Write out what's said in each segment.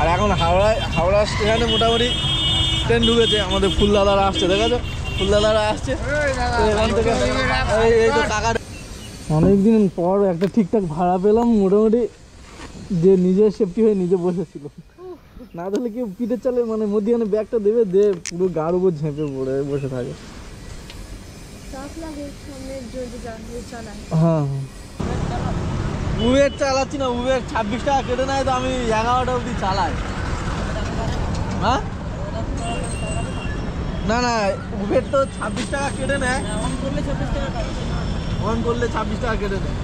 আর এখন হাওড়া স্টেশনে মোটামুটি ট্রেন ঢুকেছে, আমাদের ফুলদাদারা আসছে, দেখেছো ফুলদাদারা আসছে। এখান থেকে এই তো টাকা অনেকদিন পর একটা ঠিকঠাক ভাড়া পেলাম মোটামুটি, যে নিজের সেফটি হয়ে নিজে বসেছিল, না তাহলে কেউ পিঠে চালে মানে মধ্যখানে ব্যাগটা দেবে, দিয়ে পুরো গার উপর ঝেঁপে পড়ে বসে থাকে। হ্যাঁ উবের চালাচ্ছি না, উবের 26 টাকা কেটে নেয়, তো আমি 11টা অবধি চালাই। হ্যাঁ না না, উবের তো 26 টাকা কেটে নেয়, অন করলে 26 টাকা কেটে নেয়।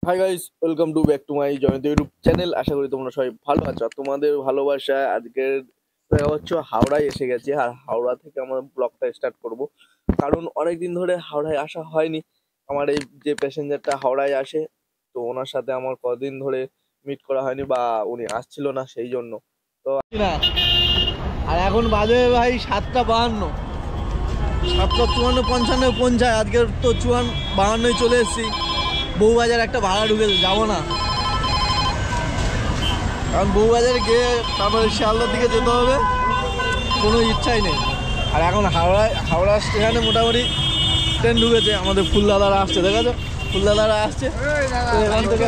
Hi guys, welcome to back to my Jayanta YouTube channel. আশা করি তোমরা সবাই ভালো আছো। তোমাদের ভালোবাসা আজকের দেখা হচ্ছে হাওড়ায় এসে গেছে, আর হাওড়া থেকে আমরা ব্লগটা স্টার্ট করব, কারণ অনেকদিন ধরে হাওড়ায় আসা হয়নি। আমার এই যে প্যাসেঞ্জারটা হাওড়ায় আসে, তো ওনার সাথে আমার কদিন ধরে মিট করা হয়নি, বা উনি আসছিল না, সেই জন্য। তো আর এখন বাজে ভাই 7:52, 7:54, 55 পৌঁছায়। আজকের তো 52 চলে এসেছি। বউবাজার একটা ভাড়া ঢুকেছে, যাবো না, কারণ বউবাজারে গিয়ে তারপরে শিয়ালদার দিকে যেতে হবে, কোনো ইচ্ছাই নেই। আর এখন হাওড়া স্টেশনে মোটামুটি ট্রেন ঢুকেছে, আমাদের ফুলদাদারা আসছে, দেখেছো ফুলদাদারা আসছে। এখান থেকে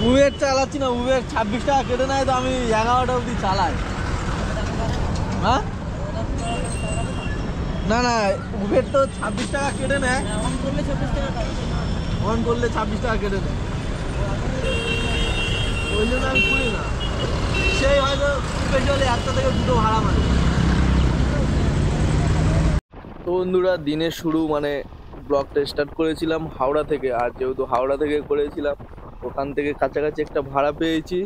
উবের চালাচ্ছি না, উবের 26 টাকা কেটে নেয়, তো আমি 11টা অবধি চালাই। হ্যাঁ না না, উবের তো 26 টাকা কেটে নেয়, অন করলে 26 টাকা কেটে নেয়, ওই জন্য আমি করি না। সেই হয়তো স্পেশালি 1টা থেকে 2টো ভাড়া মানে। তো বন্ধুরা, দিনের শুরু মানে ব্লগটা স্টার্ট করেছিলাম হাওড়া থেকে, আর যেহেতু হাওড়া থেকে করেছিলাম, ওখান থেকে কাছাকাছি একটা ভাড়া পেয়েছি,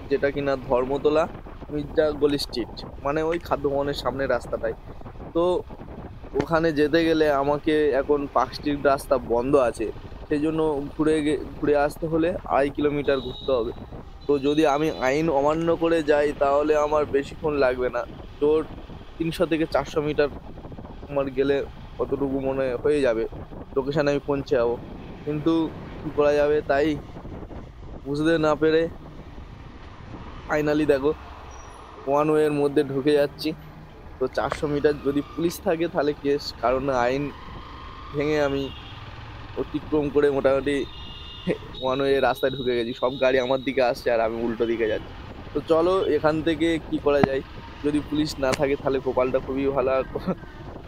যেটা কিনা ধর্মতলা মির্জা গলি স্ট্রিট, মানে ওই খাদ্য ভবনের সামনে রাস্তাটাই। তো ওখানে যেতে গেলে আমাকে এখন পার্ক স্ট্রিট রাস্তা বন্ধ আছে, সেই জন্য ঘুরে আসতে হলে 2.5 কিলোমিটার ঘুরতে হবে। তো যদি আমি আইন অমান্য করে যাই তাহলে আমার বেশিক্ষণ লাগবে না, তোর 300 থেকে 400 মিটার আমার গেলে কতটুকু মনে হয়ে যাবে, লোকেশানে আমি পৌঁছে যাবো। কিন্তু কী করা যাবে, তাই বুঝতে না পেরে ফাইনালি দেখো 1 ওয়ের মধ্যে ঢুকে যাচ্ছি। তো 400 মিটার যদি পুলিশ থাকে তাহলে কেস, কারণ আইন ভেঙে আমি অতিক্রম করে মোটামুটি 1 ওয়ে রাস্তায় ঢুকে গেছি। সব গাড়ি আমার দিকে আসছে আর আমি উল্টো দিকে যাচ্ছি। তো চলো এখান থেকে কি করা যায়, যদি পুলিশ না থাকে তাহলে কপালটা খুবই ভালো, আর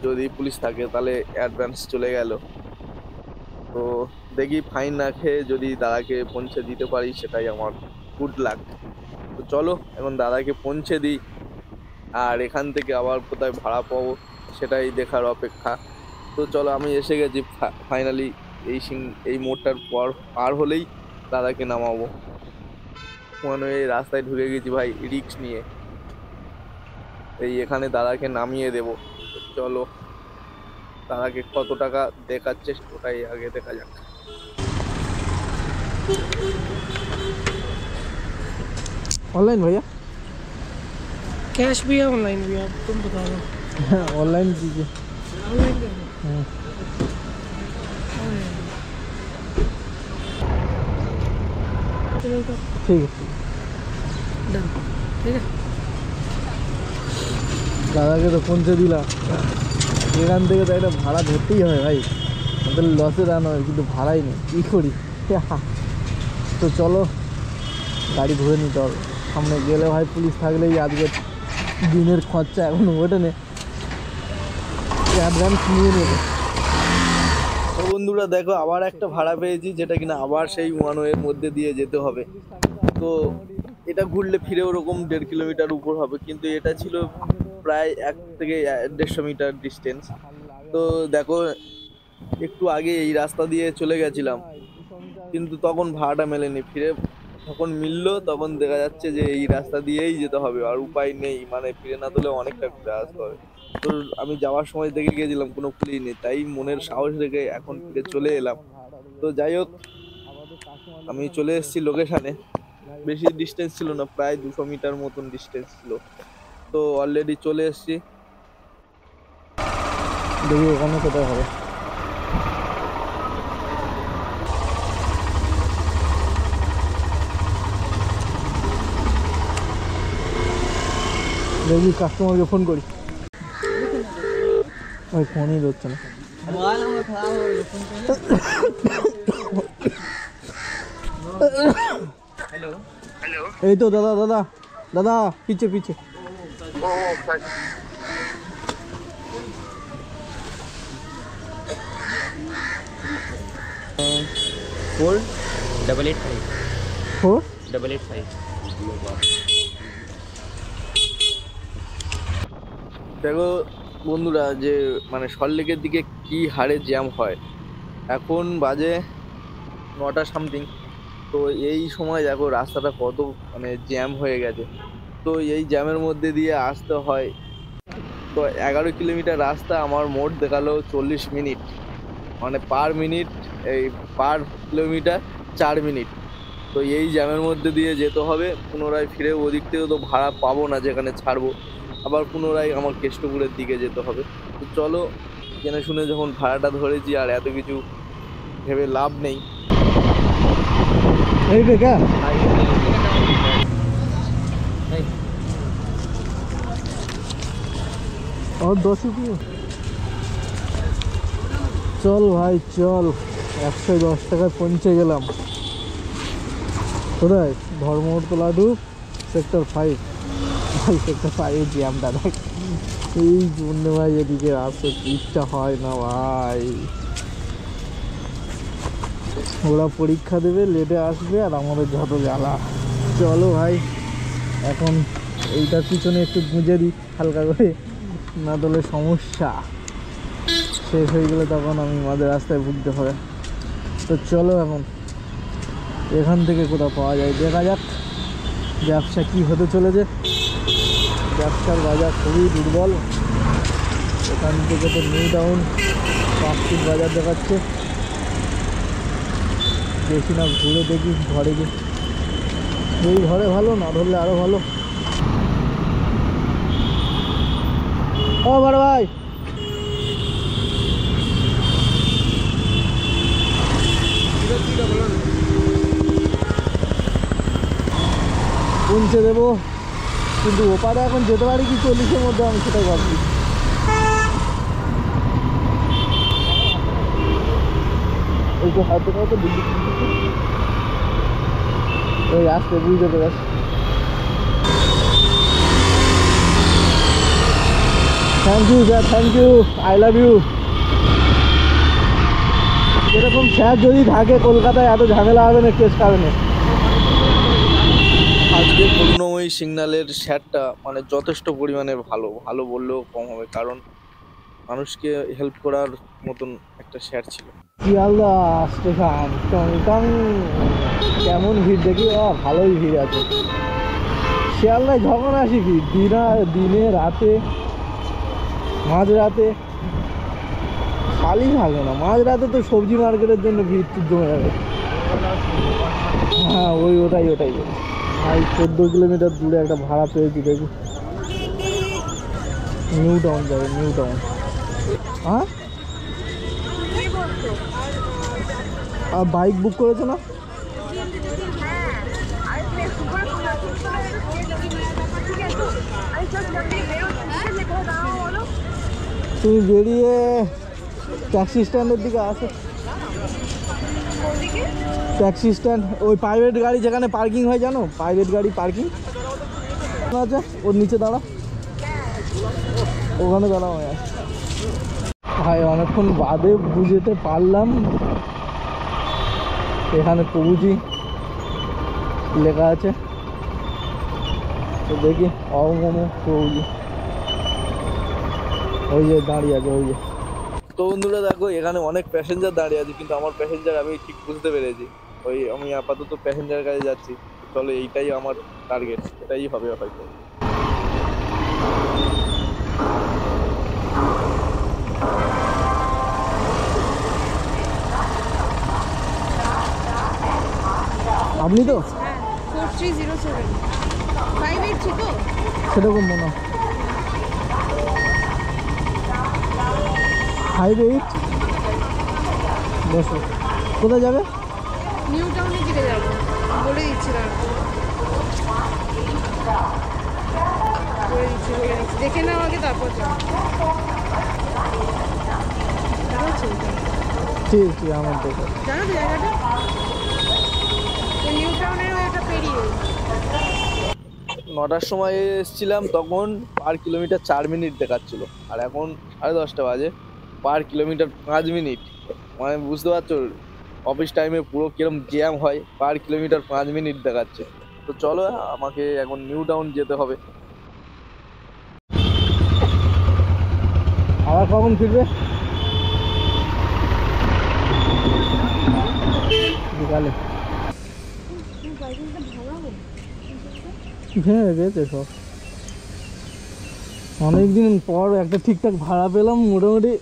যদি পুলিশ থাকে তাহলে অ্যাডভান্স চলে গেল। তো দেখি ফাইন না খেয়ে যদি দাদাকে পৌঁছে দিতে পারি, সেটাই আমার গুড লাক। তো চলো এখন দাদাকে পৌঁছে দিই, আর এখান থেকে আবার কোথায় ভাড়া পাবো সেটাই দেখার অপেক্ষা। তো চলো, আমি এসে গেছি ফাইনালি। এই মোড়টার পর পার হলেই দাদাকে নামাবো। মনে হয় রাস্তায় ঢুকে গেছি ভাই রিক্স নিয়ে, এখানে দাদাকে নামিয়ে দেব। চলো দাদাকে কত টাকা দেখাচ্ছে ওটাই আগে দেখা যাক। ऑनलाइन भैया, कैश भी है ऑनलाइन भी है, तुम बता दो। ऑनलाइन कीजिए। ऑनलाइन ठीक है डन, ठीक है। দাদাকে তো পৌঁছে দিলাম, এখান থেকে তো একটা ভাড়া ধরতেই হয় ভাই, আমাদের লসে রান হয়, কিন্তু ভাড়াই নেই, কী করি। তো চলো গাড়ি ধরে নিতে হবে, সামনে গেলে ভাই পুলিশ থাকলেই আজকে দিনের খরচা এখন ওঠে নে, অ্যাডভান্স নিয়ে নেবে। তো বন্ধুরা দেখো, আবার একটা ভাড়া পেয়েছি, যেটা কিনা আবার সেই 1 ওয়ের মধ্যে দিয়ে যেতে হবে। তো এটা ঘুরলে ফিরে ওরকম 1.5 কিলোমিটার উপর হবে, কিন্তু এটা ছিল প্রায় 1 থেকে 150 মিটার ডিস্টেন্স। তো দেখো একটু আগে এই রাস্তা দিয়ে চলে গেছিলাম, কিন্তু তখন ভাড়াটা মেলেনি, ফিরে যখন মিললো তখন দেখা যাচ্ছে যে এই রাস্তা দিয়েই যেতে হবে, আর উপায় নেই, মানে ফিরে না দিলে অনেকটা ঘুরে আসতে হবে। তো আমি যাওয়ার সময় দেখে গিয়েছিলাম কোনো পুলিশ নেই, তাই মনের সাহস রেখে এখন ফিরে চলে এলাম। তো যাই হোক, আমি চলে এসেছি লোকেশানে, বেশি ডিস্টেন্স ছিল না, প্রায় 200 মিটার মতন ডিস্টেন্স ছিল। তো অলরেডি চলে এসেছি, দেখি ওখানে কোথায় হবে। দেখি কাস্টমারকে ফোন করি, ওই ফোনই ধরছে না। এই তো দাদা দাদা দাদা, পিছে পিছে। Four double 8 4 double 8 5। দেখো বন্ধুরা, যে মানে সল্টলেকের দিকে কি হারে জ্যাম হয়। এখন বাজে 9টা সামথিং। তো এই সময় দেখো রাস্তাটা কত মানে জ্যাম হয়ে গেছে। তো এই জ্যামের মধ্যে দিয়ে আসতে হয়। তো 11 কিলোমিটার রাস্তা আমার মোট দেখালো 40 মিনিট, মানে পার মিনিট এই পার কিলোমিটার 4 মিনিট। তো এই জ্যামের মধ্যে দিয়ে যেতে হবে, পুনরায় ফিরে ওদিক থেকে তো ভাড়া পাবো না যেখানে ছাড়বো, আবার পুনরায় আমার কেষ্টপুরের দিকে যেতে হবে। তো চলো, জেনে শুনে যখন ভাড়াটা ধরেছি আর এত কিছু ভেবে লাভ নেই। এই বেকার और 10 रुपये। চল ভাই চল, 110 টাকায় পৌঁছে গেলাম। কোথায়? Dharmatala to sector 5। ভাই সেক্টর 5 জ্যামটা দেখ, এই জন্য ভাই এদিকে আসতে ইচ্ছা হয় না ভাই। ওরা পরীক্ষা দেবে, লেটে আসবে, আর আমাদের যত জ্বালা। চলো ভাই, এখন এইটার পিছনে একটু গুঁজে দিই হালকা করে, না তাহলে সমস্যা। শেষ হয়ে গেলে তখন আমি মাঝে রাস্তায় ভুগতে হবে। তো চলো এখন এখান থেকে কোথাও পাওয়া যায় দেখা যাক, ব্যবসা কি হতে চলেছে। ব্যবসার বাজার খুবই দুর্বল। এখান থেকে তো নিউ টাউন 5 ফিট বাজার দেখাচ্ছে। দেখি না, ঘুরে দেখি ঘরে গিয়ে। এই ঘরে ভালো, না ধরলে আরো ভালো। ও বড় ভাই, পৌঁছে দেবো, কিন্তু ওপারে এখন যেতে পারি কি 40-এর মধ্যে, আমি সেটাই ভাবছি। ওই তো হাতে কত দিল্লি, ওই আসতে বুঝতে পেরেছি। Thank you sir, thank you, I love you. এরকম স্যার যদি থাকে কলকাতায়, এত ঝামেলা হবে না, কেস খাবে না। আজকে করুণাময়ী সিগন্যালের স্যারটা মানে যথেষ্ট পরিমাণে ভালো, ভালো বললেও কম হবে, কারণ মানুষকে হেল্প করার মতন একটা স্যার ছিল। শিয়ালদা স্টেশন, টং টং। কেমন ভিড় দেখি, ভালোই ভিড় আছে শিয়ালদায়। যখন আসি ভিড়, দিনে রাতে, মাঝরাতে খালি থাকে না। মাঝরাতে তো সবজি মার্কেটের জন্য ভিড় জমে যাবে। হ্যাঁ, ওটাই ভাই 14 কিলোমিটার দূরে একটা ভাড়া পেয়েছি, দেখি নিউ টাউন যাবে, নিউ টাউন। হ্যাঁ, আর বাইক বুক করেছো না? তুমি বেরিয়ে ট্যাক্সি স্ট্যান্ডের দিকে আসো। ট্যাক্সি স্ট্যান্ড, ওই প্রাইভেট গাড়ি যেখানে পার্কিং হয়, জানো? প্রাইভেট গাড়ি পার্কিং আছে, ওর নিচে দাঁড়া, ওখানে দাঁড়াও। ভাই অনেকক্ষণ বাদে বুঝতে পারলাম এখানে প্রভুজি লেখা আছে। তো দেখি, অমোমো প্রভুজি, ওই যে দাঁড়িয়ে আছে, ওই যে। তো বন্ধুরা দেখো, এখানে অনেক প্যাসেঞ্জার দাঁড়িয়ে আছে, কিন্তু আমার প্যাসেঞ্জার আমি ঠিক বুঝতে পেরেছি। আমি আপাতত প্যাসেঞ্জারের কাছে যাচ্ছি। চলো, এইটাই আমার টার্গেট, এটাই হবে হয়তো। আপনি তো 4307 583 তো সেরকম মনে হয় 58। বসো, কোথায় যাবে? নিউ টাউনের দিকে যাবো, বলে দিচ্ছিলাম। করে দিচ্ছি দেখে নাও আগে তারপর যাও। ঠিক ঠিক আমার দেখো। জানো তো জায়গাটা নিউ টাউনের ওইটা পেরিয়ে 9টার সময় এসেছিলাম, তখন পার কিলোমিটার 4 মিনিট দেখাচ্ছিল, আর এখন 10:30 বাজে, পার কিলোমিটার 5 মিনিট। মানে বুঝতে পারছো অফিস টাইমে পুরো কিরম জ্যাম হয়, পার কিলোমিটার 5 মিনিট দেখাচ্ছে। তো চলো আমাকে এখন নিউ টাউন যেতে হবে। আবার কখন ফিরবে? বিকালে। ভেঙে গেছে সব। অনেকদিন পর একটা ঠিকঠাক ভাড়া পেলাম, মোটামুটি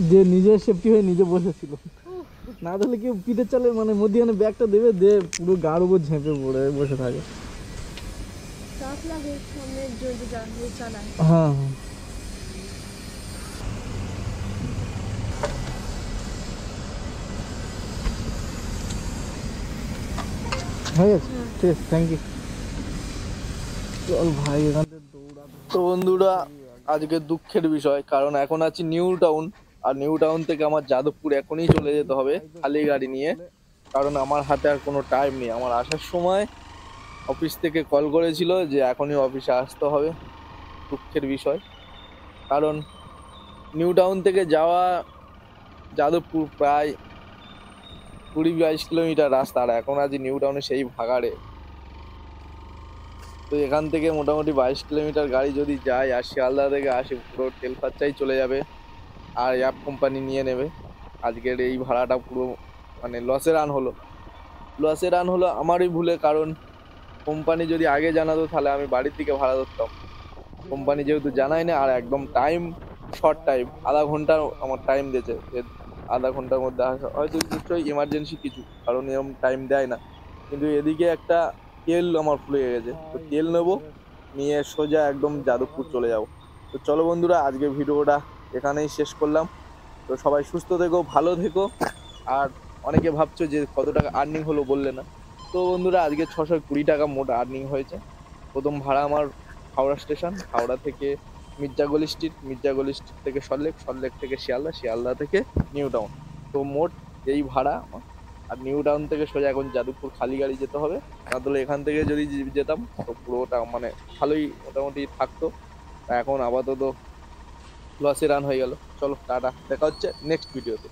যে নিজের সেফটি হয়ে নিজে বসেছিল। না তাহলে কেউ পিঠে চালে মানে মধ্যখানে ব্যাগটা দেবে, দিয়ে পুরো গাড় উপর ঝেঁপে পড়ে বসে থাকে। চাপ লাগে সামনে যদি চালায়। হ্যাঁ হ্যাঁ। হয়ে গেছে, ঠিক আছে, থ্যাংক ইউ। চল ভাই এখান থেকে দৌড়াতে। তো বন্ধুরা আজকে দুঃখের বিষয়, কারণ এখন আছি নিউ টাউন, আর নিউ টাউন থেকে আমার যাদবপুর এখনই চলে যেতে হবে খালি গাড়ি নিয়ে, কারণ আমার হাতে আর কোনো টাইম নেই। আমার আসার সময় অফিস থেকে কল করেছিল যে এখনই অফিসে আসতে হবে। দুঃখের বিষয়, কারণ নিউ টাউন থেকে যাওয়া যাদবপুর প্রায় 20-22 কিলোমিটার রাস্তা, আর এখন আছি নিউ টাউনে সেই ভাগাড়ে। তো এখান থেকে মোটামুটি 22 কিলোমিটার গাড়ি যদি যায়, আর শিয়ালদা থেকে আসে, পুরো তেল খরচাই চলে যাবে, আর অ্যাপ কোম্পানি নিয়ে নেবে। আজকের এই ভাড়াটা পুরো মানে লসে রান হলো আমারই ভুলে, কারণ কোম্পানি যদি আগে জানাতো তাহলে আমি বাড়ির দিকে ভাড়া ধরতাম। কোম্পানি যেহেতু জানায় না, আর একদম টাইম শর্ট টাইম, আধা ঘন্টা আমার টাইম দিয়েছে, আধা ঘন্টার মধ্যে আসা, হয়তো নিশ্চয়ই এমার্জেন্সি কিছু কারণ এরকম টাইম দেয় না। কিন্তু এদিকে একটা তেল আমার ফুলে গেছে, তো তেল নেবো, নিয়ে সোজা একদম যাদবপুর চলে যাবো। তো চলো বন্ধুরা আজকে ভিডিওটা এখানেই শেষ করলাম। তো সবাই সুস্থ থেকো, ভালো থেকো। আর অনেকে ভাবছো যে কত টাকা আর্নিং হলো বললে না। তো বন্ধুরা আজকে 620 টাকা মোট আর্নিং হয়েছে। প্রথম ভাড়া আমার হাওড়া স্টেশন, হাওড়া থেকে মির্জাগলি স্ট্রিট, মির্জাগলি স্ট্রিট থেকে সল্টলেক, সল্টলেক থেকে শিয়ালদা, শিয়ালদা থেকে নিউ টাউন। তো মোট এই ভাড়া আমার। আর নিউ টাউন থেকে সোজা এখন যাদবপুর খালি গাড়ি যেতে হবে, না তাহলে এখান থেকে যদি যেতাম তো পুরোটা মানে ভালোই মোটামুটি থাকতো। এখন আপাতত লসে রান হয়ে গেল। চলো টাটা, দেখা হচ্ছে নেক্সট ভিডিওতে।